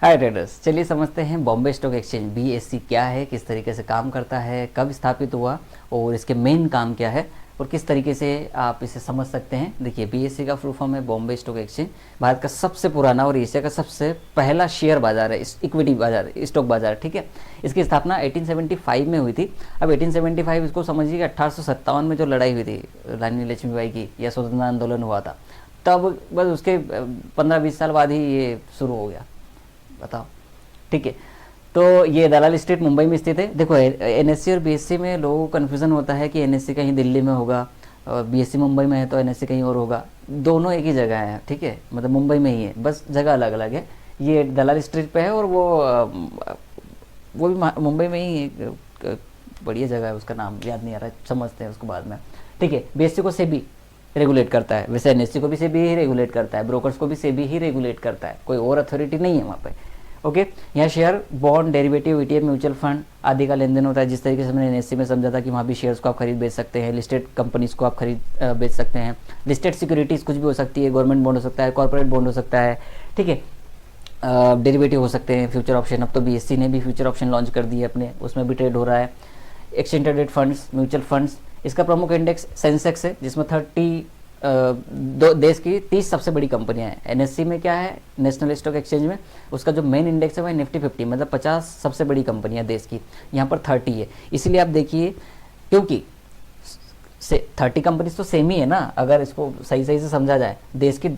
हाय traders, चलिए समझते हैं बॉम्बे स्टॉक एक्सचेंज बीएससी क्या है, किस तरीके से काम करता है, कब स्थापित हुआ और इसके मेन काम क्या है और किस तरीके से आप इसे समझ सकते हैं। देखिए, बीएससी का फुल फॉर्म है बॉम्बे स्टॉक एक्सचेंज। भारत का सबसे पुराना और एशिया का सबसे पहला शेयर बाजार है, इक्विटी बाजार, स्टॉक बाजार। ठीक है, इसकी स्थापना 1875 में हुई थी। अब 1875 इसको समझिए कि 1857 में जो लड़ाई हुई थी रानी लक्ष्मीबाई की, या स्वतंत्रता आंदोलन हुआ था, तब बस उसके 15-20 साल बाद ही ये शुरू हो गया। बताओ, ठीक है। तो ये दलाल स्ट्रीट मुंबई में स्थित है। देखो, एनएससी और बीएससी में लोगों को कन्फ्यूज़न होता है कि एनएससी कहीं दिल्ली में होगा और बीएससी मुंबई में है तो एनएससी कहीं और होगा। दोनों एक ही जगह है, ठीक है, मतलब मुंबई में ही है, बस जगह अलग अलग है। ये दलाल स्ट्रीट पे है और वो भी मुंबई में ही एक बढ़िया जगह है, उसका नाम याद नहीं आ रहा, समझते हैं उसको बाद में। ठीक है, बीएससी को सेबी रेगुलेट करता है, वैसे एनएससी को भी सेबी ही रेगुलेट करता है, ब्रोकर्स को भी सेबी ही रेगुलेट करता है, कोई और अथॉरिटी नहीं है वहाँ पे। ओके, यहाँ share, bond, derivative, ETF, mutual fund आदि का लेन देन होता है। जिस तरीके से मैंने एनएससी में समझा था कि वहाँ भी शेयर्स को आप खरीद बेच सकते हैं, लिस्टेड कंपनीज को आप खरीद बेच सकते हैं, लिस्टेड सिक्योरिटीज़ कुछ भी हो सकती है, गवर्नमेंट बॉन्ड हो सकता है, कॉर्पोरेट बॉन्ड हो सकता है, ठीक है, डेरिवेटिव हो सकते हैं, फ्यूचर ऑप्शन। अब तो बीएससी ने भी फ्यूचर ऑप्शन लॉन्च कर दिए अपने, उसमें भी ट्रेड हो रहा है। Exchange traded funds, mutual funds. इसका प्रमुख इंडेक्स सेंसेक्स है, जिसमें 30 दो देश की 30 सबसे बड़ी कंपनियां हैं। एनएससी में क्या है, नेशनल स्टॉक एक्सचेंज में उसका जो मेन इंडेक्स है वह निफ्टी 50, मतलब 50 सबसे बड़ी कंपनियां देश की। यहाँ पर 30 है, इसलिए आप देखिए, क्योंकि 30 कंपनीज तो सेम ही है ना, अगर इसको सही सही से समझा जाए। देश की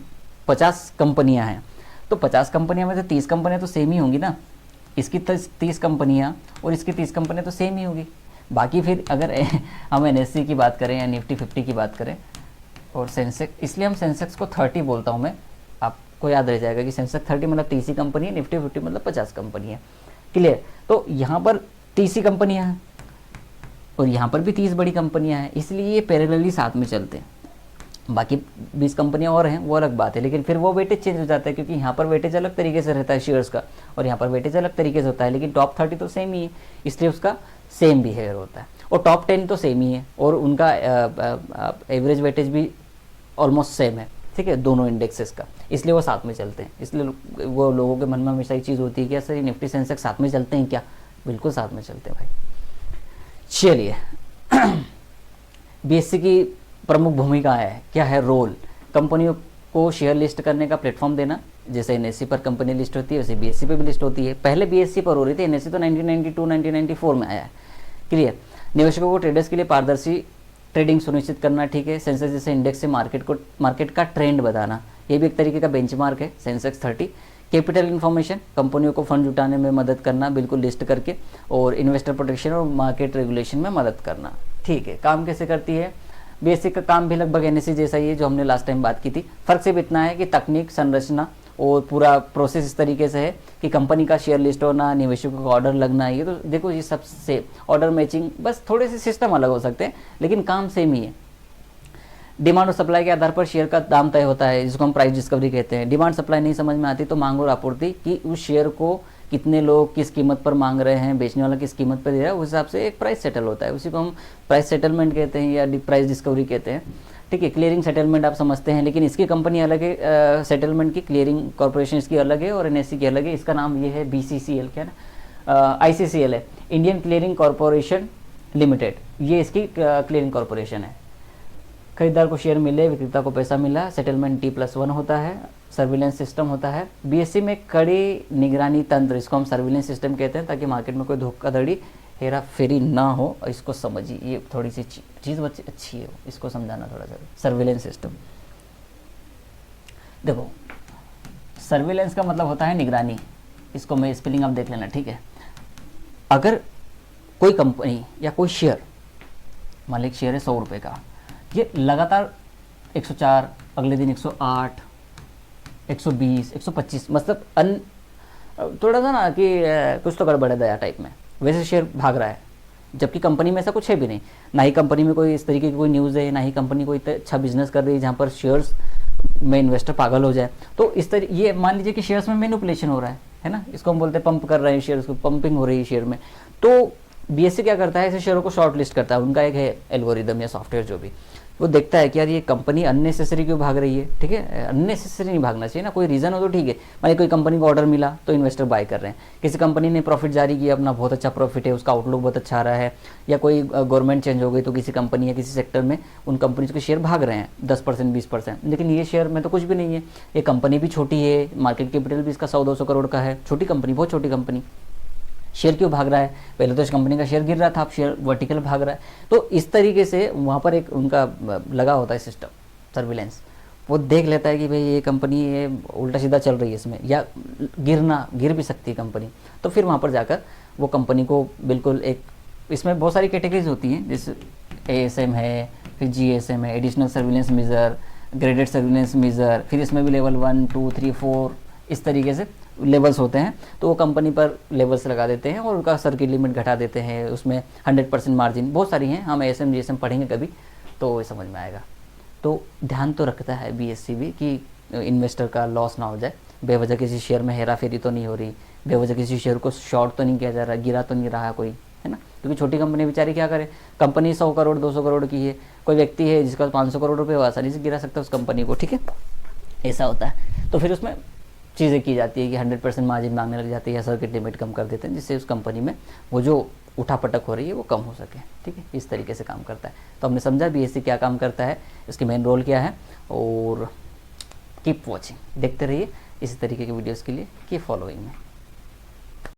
50 कंपनियां हैं तो 50 कंपनियां में से 30 कंपनियां तो सेम ही होंगी ना। इसकी 30 कंपनियां और इसकी 30 कंपनियां तो सेम ही होगी। बाकी फिर अगर हम एनएससी की बात करें या निफ्टी 50 की बात करें और सेंसेक्स, इसलिए हम सेंसेक्स को 30 बोलता हूँ मैं, आपको याद रह जाएगा कि सेंसेक्स 30 मतलब 30 कंपनी है, निफ्टी 50 मतलब 50 कंपनी है। क्लियर? तो यहाँ पर 30 कंपनियाँ हैं और यहाँ पर भी 30 बड़ी कंपनियाँ हैं, इसलिए ये पैरेलली साथ में चलते हैं। बाकी 20 कंपनियाँ और हैं, वो अलग बात है, लेकिन फिर वो वेटेज चेंज हो जाता है, क्योंकि यहाँ पर वेटेज अलग तरीके से रहता है शेयर्स का और यहाँ पर वेटेज अलग तरीके से होता है, लेकिन टॉप 30 तो सेम ही है, इसलिए उसका सेम बिहेवियर होता है। और टॉप 10 तो सेम ही है और उनका एवरेज वेटेज भी ऑलमोस्ट सेम है, ठीक है, दोनों इंडेक्सेस का, इसलिए वो साथ में चलते हैं। इसलिए वो लोगों के मन में हमेशा ये चीज़ होती है कि ऐसे निफ्टी सेंसेक्स साथ में चलते हैं क्या? बिल्कुल साथ में चलते हैं भाई। चलिए, बीएससी की प्रमुख भूमिका है, क्या है रोल? कंपनियों को शेयर लिस्ट करने का प्लेटफॉर्म देना। जैसे एनएससी पर कंपनी लिस्ट होती है वैसे बीएससी पे भी लिस्ट होती है। पहले बीएससी पर हो रही थी, एनएससी तो 1992-1994 में आया है। क्लियर? निवेशकों को ट्रेडर्स के लिए पारदर्शी ट्रेडिंग सुनिश्चित करना, ठीक है। सेंसेक्स जैसे इंडेक्स से मार्केट का ट्रेंड बताना, ये भी एक तरीके का बेंचमार्क है, सेंसेक्स 30। कैपिटल इन्फॉर्मेशन, कंपनियों को फंड जुटाने में मदद करना, बिल्कुल लिस्ट करके, और इन्वेस्टर प्रोटेक्शन और मार्केट रेगुलेशन में मदद करना, ठीक है। काम कैसे करती है? बेसिक का काम भी लगभग एनएससी जैसा ही है जो हमने लास्ट टाइम बात की थी। फर्क सिर्फ इतना है कि तकनीक, संरचना और पूरा प्रोसेस इस तरीके से है कि कंपनी का शेयर लिस्ट होना, निवेशकों का ऑर्डर लगना, ये तो देखो ये सब से ऑर्डर मैचिंग, बस थोड़े से सिस्टम अलग हो सकते हैं लेकिन काम सेम ही है। डिमांड और सप्लाई के आधार पर शेयर का दाम तय होता है, जिसको हम प्राइस डिस्कवरी कहते हैं। डिमांड सप्लाई नहीं समझ में आती तो मांग और आपूर्ति, कि उस शेयर को कितने लोग किस कीमत पर मांग रहे हैं, बेचने वाला किस कीमत पर दे रहा है, उस हिसाब से एक प्राइस सेटल होता है। उसी को हम प्राइस सेटलमेंट कहते हैं या प्राइस डिस्कवरी कहते हैं, ठीक है। क्लियरिंग सेटलमेंट आप समझते हैं, लेकिन इसकी कंपनी अलग है, सेटलमेंट की क्लियरिंग कॉर्पोरेशन इसकी अलग है और एनएससी की अलग है। इसका नाम ये है बीसीसीएल, क्या ना, आईसीसीएल है, इंडियन क्लियरिंग कॉर्पोरेशन लिमिटेड, ये इसकी क्लियरिंग कॉर्पोरेशन है। खरीदार को शेयर मिले, विक्रेता को पैसा मिला, सेटलमेंट T+1 होता है, सर्विलेंस सिस्टम होता है। बीएससी में कड़ी निगरानी तंत्र, इसको हम सर्विलेंस सिस्टम कहते हैं, ताकि मार्केट में कोई धोखाधड़ी, हेरा फेरी ना हो। इसको समझिए, ये थोड़ी सी चीज़ अच्छी है, इसको समझाना थोड़ा सा। सर्विलेंस सिस्टम, देखो सर्विलेंस का मतलब होता है निगरानी, इसको मैं स्पेलिंग आप देख लेना, ठीक है। अगर कोई कंपनी या कोई शेयर, मान लीजिए शेयर है 100 रुपये का, ये लगातार 104, अगले दिन 108, 120, 125, मतलब थोड़ा सा ना कि कुछ तो गड़बड़ है दया टाइप में, वैसे शेयर भाग रहा है, जबकि कंपनी में ऐसा कुछ है भी नहीं। ना ही कंपनी में कोई इस तरीके की कोई न्यूज़ है, ना ही कंपनी कोई अच्छा बिजनेस कर रही है जहाँ पर शेयर्स में इन्वेस्टर पागल हो जाए। तो इस तरह ये मान लीजिए कि शेयर्स में मैनिपुलेशन हो रहा है ना, इसको हम बोलते हैं पंप कर रहे हैं शेयर्स को, पंपिंग हो रही है शेयर में। तो बीएससी क्या करता है, ऐसे शेयरों को शॉर्ट लिस्ट करता है, उनका एक है एल्गोरिदम या सॉफ्टवेयर जो भी। वो देखता है कि यार ये कंपनी अननेसेसरी क्यों भाग रही है, ठीक है, अननेसेसरी नहीं भागना चाहिए ना, कोई रीज़न हो तो ठीक है। मान कोई कंपनी को ऑर्डर मिला तो इन्वेस्टर बाय कर रहे हैं, किसी कंपनी ने प्रॉफिट जारी किया, अपना बहुत अच्छा प्रॉफिट है, उसका आउटलुक बहुत अच्छा आ रहा है, या कोई गवर्नमेंट चेंज हो गई तो किसी कंपनी या किसी सेक्टर में उन कंपनीज के शेयर भाग रहे हैं 10% 20%, लेकिन ये शेयर में तो कुछ भी नहीं है, ये कंपनी भी छोटी है, मार्केट कैपिटल भी इसका 100-200 करोड़ का है, छोटी कंपनी, बहुत छोटी कंपनी, शेयर क्यों भाग रहा है, पहले तो इस कंपनी का शेयर गिर रहा था, अब शेयर वर्टिकल भाग रहा है। तो इस तरीके से वहाँ पर एक उनका लगा होता है सिस्टम, सर्विलेंस, वो देख लेता है कि भाई ये कंपनी ये उल्टा सीधा चल रही है इसमें, या गिर भी सकती है कंपनी, तो फिर वहाँ पर जाकर वो कंपनी को बिल्कुल एक, इसमें बहुत सारी कैटेगरीज होती हैं, जैसे ASM है, फिर GSM है, additional surveillance major, graded surveillance major, फिर इसमें भी लेवल 1 2 3 4 इस तरीके से लेवल्स होते हैं। तो वो कंपनी पर लेवल्स लगा देते हैं और उनका सर्किट लिमिट घटा देते हैं, उसमें 100% मार्जिन, बहुत सारी हैं, हम ASM GSM पढ़ेंगे कभी तो समझ में आएगा। तो ध्यान तो रखता है BSE भी कि इन्वेस्टर का लॉस ना हो जाए, बेवजह किसी शेयर में हेरा फेरी तो नहीं हो रही, बेवजह किसी शेयर को शॉर्ट तो नहीं किया जा रहा, गिरा तो नहीं रहा कोई, है ना, क्योंकि छोटी कंपनी बेचारी क्या करे, कंपनी 100 करोड़ 200 करोड़ की है, कोई व्यक्ति है जिसका 500 करोड़ रुपये आसानी से गिरा सकता है उस कंपनी को, ठीक है, ऐसा होता है। तो फिर उसमें चीज़ें की जाती है कि 100% मार्जिन मांगने लग जाती है, या सर्किट लिमिट कम कर देते हैं, जिससे उस कंपनी में वो जो उठापटक हो रही है वो कम हो सके, ठीक है, इस तरीके से काम करता है। तो हमने समझा BSE क्या काम करता है, इसकी मेन रोल क्या है, और कीप वॉचिंग, देखते रहिए इसी तरीके के वीडियोज़ के लिए, कीप फॉलोइंग में।